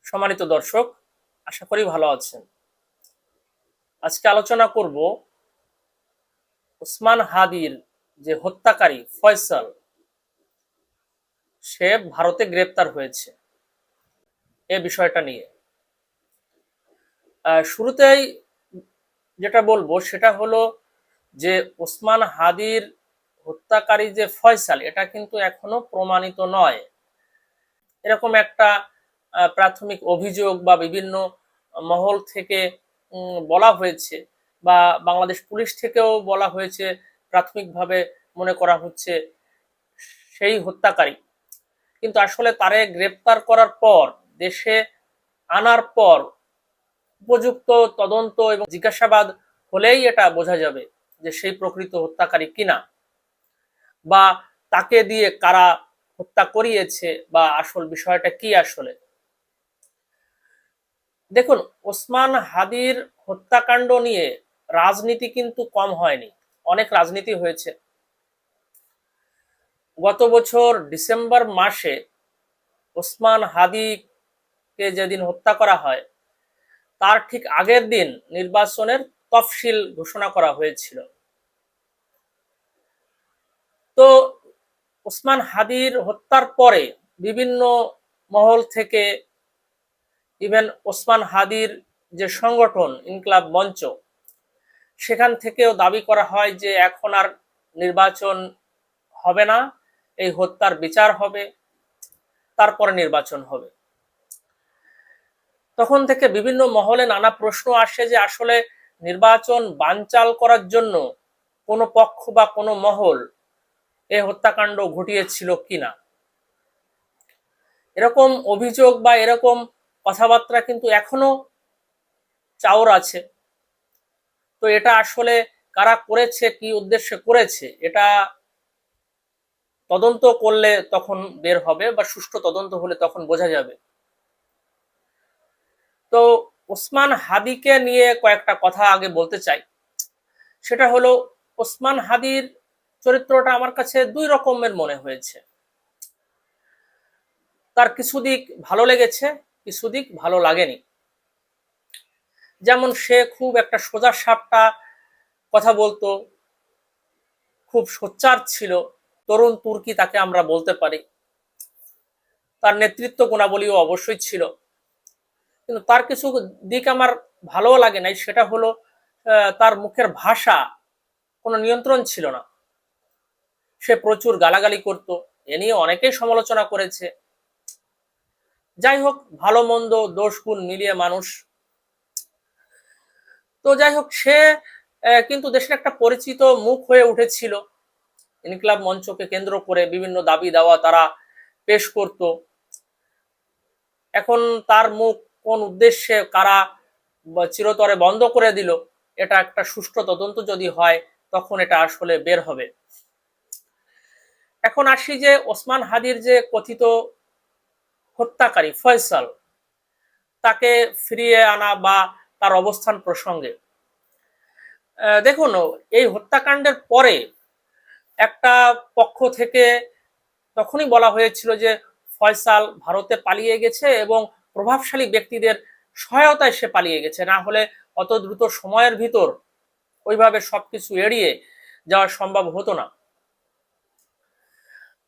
সম্মানিত দর্শক, আশা করি ভালো আছেন। আজকে আলোচনা করব ওসমান হাদির যে হত্যাকারী ফয়সাল, সে ভারতে গ্রেপ্তার হয়েছে এ বিষয়টা নিয়ে। শুরুতেই যেটা বলবো সেটা হলো যে ওসমান হাদির হত্যাকারী যে ফয়সাল, এটা কিন্তু এখনো প্রমাণিত নয়। এরকম একটা প্রাথমিক অভিযোগ বা বিভিন্ন মহল থেকে বলা হয়েছে, বা বাংলাদেশ পুলিশ থেকেও বলা হয়েছে। প্রাথমিকভাবে মনে করা হচ্ছে সেই হত্যাকারী, কিন্তু আসলে তারে গ্রেপ্তার করার পর, দেশে আনার পর উপযুক্ত তদন্ত এবং জিজ্ঞাসাবাদ হলেই এটা বোঝা যাবে যে সেই প্রকৃত হত্যাকারী কিনা, বা তাকে দিয়ে কারা হত্যা করিয়েছে, বা আসল বিষয়টা কি আসলে। দেখুন, ওসমান হাদির হত্যাকাণ্ড নিয়ে রাজনীতি কিন্তু কম হয়নি, অনেক রাজনীতি হয়েছে। গত বছর ডিসেম্বর মাসে ওসমান হাদিকে যেদিন হত্যা করা হয়, তার ঠিক আগের দিন নির্বাচনের তফসিল ঘোষণা করা হয়েছিল। তো ওসমান হাদির হত্যার পরে বিভিন্ন মহল থেকে, ইভেন ওসমান হাদির যে সংগঠন ইনকিলাব মঞ্চ, সেখান থেকেও দাবি করা হয় যে এখন আর নির্বাচন হবে না, এই হত্যার বিচার হবে, তারপরে নির্বাচন হবে। তখন থেকে বিভিন্ন মহলে নানা প্রশ্ন আসে যে আসলে নির্বাচন বানচাল করার জন্য কোনো পক্ষ বা কোনো মহল এই হত্যাকাণ্ড ঘটিয়েছিল কিনা। এরকম অভিযোগ বা এরকম কথাবার্তা কিন্তু এখনো চাউর আছে। তো এটা আসলে কারা করেছে, কি উদ্দেশ্যে করেছে, এটা তদন্ত করলে তখন বের হবে, বা সুষ্ঠু তদন্ত হলে তখন বোঝা যাবে। তো ওসমান হাদিকে নিয়ে কয়েকটা কথা আগে বলতে চাই। সেটা হলো, ওসমান হাদির চরিত্রটা আমার কাছে দুই রকমের মনে হয়েছে। তার কিছু দিক ভালো লেগেছে, কিছু দিক ভালো লাগেনি। যেমন সে খুব একটা সোজা সাপটা কথা বলতো, খুব সোচ্চার ছিল, তরুণ তুর্কি তাকে আমরা বলতে পারি। তার নেতৃত্ব গুণাবলীও অবশ্যই ছিল, কিন্তু তার কিছু দিক আমার ভালো লাগে নাই। সেটা হলো তার মুখের ভাষা কোনো নিয়ন্ত্রণ ছিল না। সে প্রচুর গালাগালি করত, এ নিয়ে অনেকেই সমালোচনা করেছে। যাই হোক, ভালো মন্দ দোষ গুণ মিলিয়ে মানুষ। তো যাই হোক, সে কিন্তু দেশের একটা পরিচিত মুখ হয়ে উঠেছিল। ইনকিলাব মঞ্চকে কেন্দ্র করে বিভিন্ন দাবি দাওয়া তারা পেশ করত। এখন তার মুখ কোন উদ্দেশ্যে কারা চিরতরে বন্ধ করে দিল, এটা একটা সুষ্ঠু তদন্ত যদি হয় তখন এটা আসলে বের হবে। এখন আসি যে ওসমান হাদির যে কথিত হত্যাকারী ফয়সাল, তাকে ফিরিয়ে আনা বা তার অবস্থান প্রসঙ্গে দেখুন, এই হত্যাকাণ্ডের পরে একটা পক্ষ থেকে তখনই বলা হয়েছিল যে ফয়সাল ভারতে পালিয়ে গেছে এবং প্রভাবশালী ব্যক্তিদের সহায়তায় সে পালিয়ে গেছে, না হলে অত দ্রুত সময়ের ভিতর ওইভাবে সবকিছু এড়িয়ে যাওয়া সম্ভব হতো না।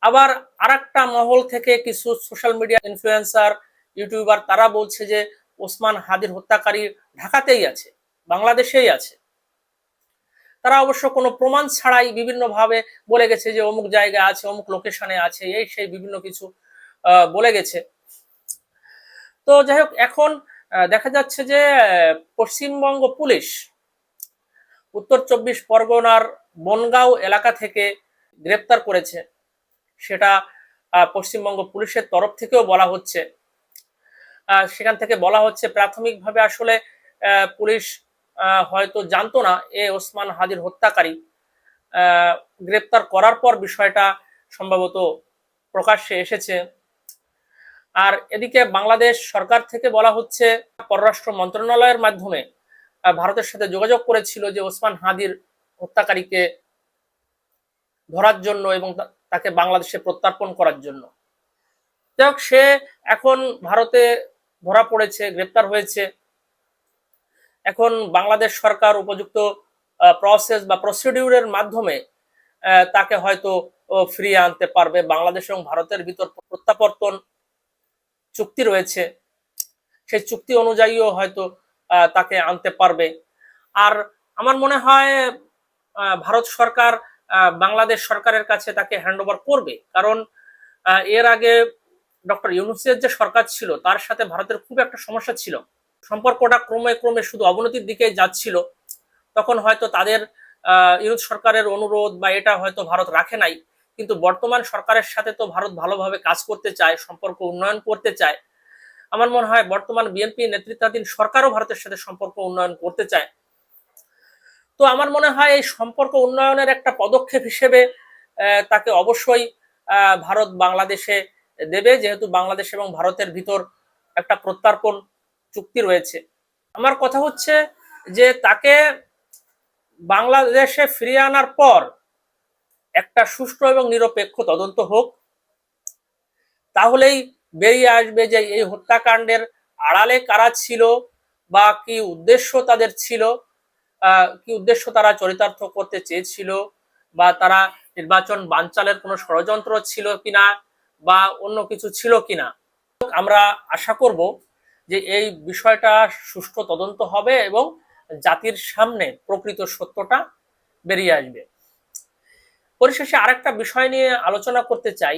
আবার আরেকটা মহল থেকে কিছু সোশ্যাল মিডিয়া ইনফ্লুয়েন্সার, ইউটিউবার, তারা বলছে যে ওসমান হাদির হত্যাকারী ঢাকাতেই আছে, বাংলাদেশেই আছে। তারা অবশ্য কোনো প্রমাণ ছাড়াই বিভিন্নভাবে বলে গেছে যে অমুক জায়গায় আছে, অমুক লোকেশনে আছে, এই সেই বিভিন্ন কিছু বলে গেছে। তো যাই হোক, এখন দেখা যাচ্ছে যে পশ্চিমবঙ্গ পুলিশ উত্তর 24 পরগনার বনগাঁও এলাকা থেকে গ্রেপ্তার করেছে। সেটা পশ্চিমবঙ্গ পুলিশের তরফ থেকেও বলা হচ্ছে। সেখান থেকে বলা হচ্ছে প্রাথমিকভাবে আসলে পুলিশ হয়তো জানতো না এ ওসমান হাদির হত্যাকারী। গ্রেপ্তার করার পর বিষয়টা সম্ভবত প্রকাশ্যে এসেছে। আর এদিকে বাংলাদেশ সরকার থেকে বলা হচ্ছে, পররাষ্ট্র মন্ত্রণালয়ের মাধ্যমে ভারতের সাথে যোগাযোগ করেছিল যে ওসমান হাদির হত্যাকারীকে ধরার জন্য এবং তাকে বাংলাদেশে প্রত্যর্পণ করার জন্য। যাই হোক, সে এখন ভারতে ধরা পড়েছে, গ্রেপ্তার হয়েছে। এখন বাংলাদেশ সরকার উপযুক্ত প্রসেস বা প্রসিডিউরের মাধ্যমে তাকে হয়তো ফিরিয়ে আনতে পারবে। বাংলাদেশ এবং ভারতের ভিতর প্রত্যাবর্তন চুক্তি রয়েছে, সেই চুক্তি অনুযায়ীও হয়তো তাকে আনতে পারবে। আর আমার মনে হয় ভারত সরকার বাংলাদেশ সরকারের কাছে তাকে হ্যান্ডওভার করবে, কারণ এর আগে ডক্টর ইউনূসের যে সরকার ছিল তার সাথে ভারতের খুব একটা সমস্যা ছিল, সম্পর্কটা ক্রমে ক্রমে শুধু অবনতির দিকে যাচ্ছিল। তখন হয়তো তাদের ইউনূস সরকারের অনুরোধ বা এটা হয়তো ভারত রাখে নাই, কিন্তু বর্তমান সরকারের সাথে তো ভারত ভালোভাবে কাজ করতে চায়, সম্পর্ক উন্নয়ন করতে চায়। আমার মনে হয় বর্তমান বিএনপি নেতৃত্বাধীন সরকারও ভারতের সাথে সম্পর্ক উন্নয়ন করতে চায়। তো আমার মনে হয় এই সম্পর্ক উন্নয়নের একটা পদক্ষেপ হিসেবে তাকে অবশ্যই ভারত বাংলাদেশে দেবে, যেহেতু বাংলাদেশ এবং ভারতের ভিতর একটা প্রত্যর্পণ চুক্তি রয়েছে। আমার কথা হচ্ছে যে তাকে বাংলাদেশে ফিরিয়ে আনার পর একটা সুষ্ঠু এবং নিরপেক্ষ তদন্ত হোক, তাহলেই বেরিয়ে আসবে যে এই হত্যাকাণ্ডের আড়ালে কারা ছিল বা কি উদ্দেশ্য তাদের ছিল, কি উদ্দেশ্য তারা চরিতার্থ করতে চেয়েছিল, বা তারা নির্বাচন বানচালের কোনো ষড়যন্ত্র ছিল কিনা বা অন্য কিছু ছিল কিনা। আমরা আশা করব যে এই বিষয়টা সুষ্ঠু তদন্ত হবে এবং জাতির সামনে প্রকৃত সত্যটা বেরিয়ে আসবে। পরিশেষে আরেকটা বিষয় নিয়ে আলোচনা করতে চাই,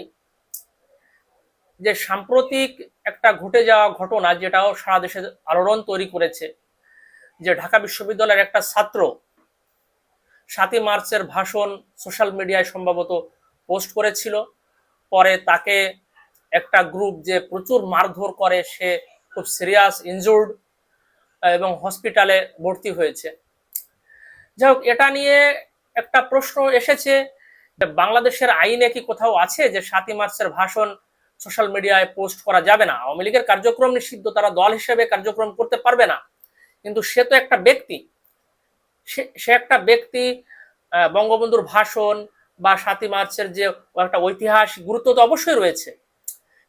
যে সাম্প্রতিক একটা ঘটে যাওয়া ঘটনা যেটাও সারা দেশে আলোড়ন তৈরি করেছে, যে ঢাকা বিশ্ববিদ্যালয়ের একটা ছাত্র 7ই মার্চের ভাষণ সোশ্যাল মিডিয়ায় সম্ভবত পোস্ট করেছিল, পরে তাকে একটা গ্রুপ যে প্রচুর মারধর করে, সে খুব সিরিয়াস ইনজুর্ড এবং হসপিটালে ভর্তি হয়েছে। যাই হোক, এটা নিয়ে একটা প্রশ্ন এসেছে, বাংলাদেশের আইনে কি কোথাও আছে যে 7ই মার্চের ভাষণ সোশ্যাল মিডিয়ায় পোস্ট করা যাবে না? আওয়ামী লীগের কার্যক্রম নিষিদ্ধ, তারা দল হিসেবে কার্যক্রম করতে পারবে না, কিন্তু সে তো একটা ব্যক্তি, সে একটা ব্যক্তি, বঙ্গবন্ধুর ভাষণ বা 7ই মার্চের যে একটা ঐতিহাসিক গুরুত্ব তো অবশ্যই রয়েছে,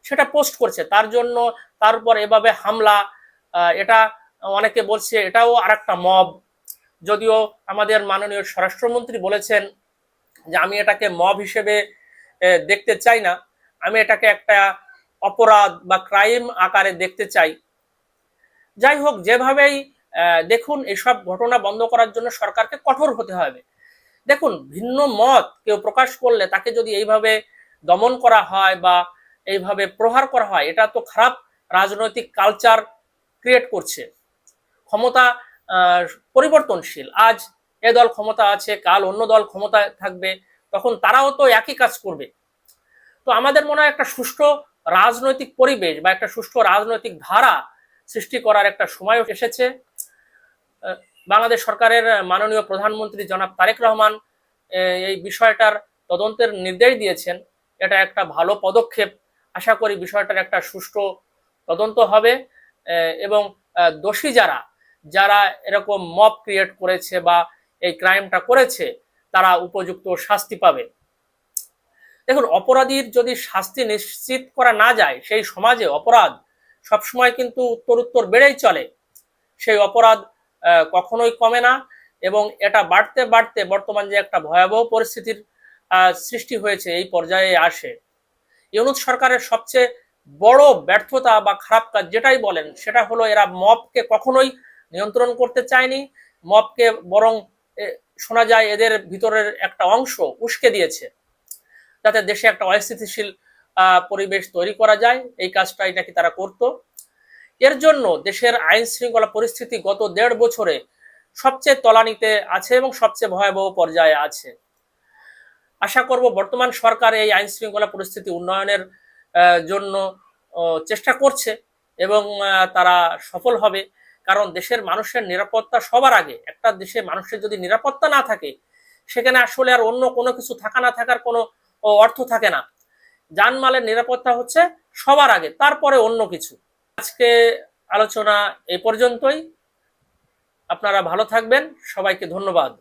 সেটা পোস্ট করছে, তার জন্য তার উপর এভাবে হামলা, এটা অনেকে বলছে এটাও আরেকটা মব। যদিও আমাদের মাননীয় স্বরাষ্ট্রমন্ত্রী বলেছেন যে আমি এটাকে মব হিসেবে দেখতে চাই না, আমি এটাকে একটা অপরাধ বা ক্রাইম আকারে দেখতে চাই। যাই হোক, যেভাবেই দেখুন, এসব ঘটনা বন্ধ করার জন্য সরকারকে কঠোর হতে হবে। দেখুন, ভিন্ন মত কেউ প্রকাশ করলে তাকে যদি এইভাবে দমন করা হয় বা এইভাবে প্রহার করা হয়, এটা তো খারাপ রাজনৈতিক কালচার ক্রিয়েট করছে। ক্ষমতা পরিবর্তনশীল, আজ এ দল ক্ষমতা আছে, কাল অন্য দল ক্ষমতায় থাকবে, তখন তারাও তো একই কাজ করবে। তো আমাদের মনে হয় একটা সুষ্ঠু রাজনৈতিক পরিবেশ বা একটা সুষ্ঠু রাজনৈতিক ধারা সৃষ্টি করার একটা সময় এসেছে। বাংলাদেশ সরকারের মাননীয় প্রধানমন্ত্রী জনাব তারেক রহমান এই বিষয়টার তদন্তের নির্দেশ দিয়েছেন, এটা একটা ভালো পদক্ষেপ। আশা করি বিষয়টার একটা সুষ্ঠু তদন্ত হবে এবং দোষী যারা এরকম মব ক্রিয়েট করেছে বা এই ক্রাইমটা করেছে, তারা উপযুক্ত শাস্তি পাবে। দেখুন, অপরাধীর যদি শাস্তি নিশ্চিত করা না যায়, সেই সমাজে অপরাধ সবসময় কিন্তু উত্তরোত্তর বেড়েই চলে, সেই অপরাধ কখনোই কমে না, এবং এটা বাড়তে বাড়তে বর্তমান যে একটা ভয়াবহ পরিস্থিতির সৃষ্টি হয়েছে এই পর্যায়ে আসে। ইউনূস সরকারের সবচেয়ে বড় ব্যর্থতা বা খারাপ কাজ যেটাই বলেন, সেটা হলো এরা মবকে কখনোই নিয়ন্ত্রণ করতে চায়নি, মবকে বরং শোনা যায় এদের ভিতরের একটা অংশ উস্কে দিয়েছে, যাতে দেশে একটা অস্থিতিশীল পরিবেশ তৈরি করা যায়। এই কাজটাই নাকি তারা করত। এর জন্য দেশের আইন শৃঙ্খলা পরিস্থিতি গত 1.5 বছরে সবচেয়ে তলানিতে আছে এবং সবচেয়ে ভয়াবহ পর্যায়ে আছে। আশা করব বর্তমান সরকার এই আইন শৃঙ্খলা পরিস্থিতি উন্নয়নের জন্য চেষ্টা করছে এবং তারা সফল হবে, কারণ দেশের মানুষের নিরাপত্তা সবার আগে। একটা দেশে মানুষের যদি নিরাপত্তা না থাকে, সেখানে আসলে আর অন্য কোনো কিছু থাকা না থাকার কোনো অর্থ থাকে না। জানমালের নিরাপত্তা হচ্ছে সবার আগে, তারপরে অন্য কিছু। আজকে আলোচনা এই পর্যন্তই। আপনারা ভালো থাকবেন, সবাইকে ধন্যবাদ।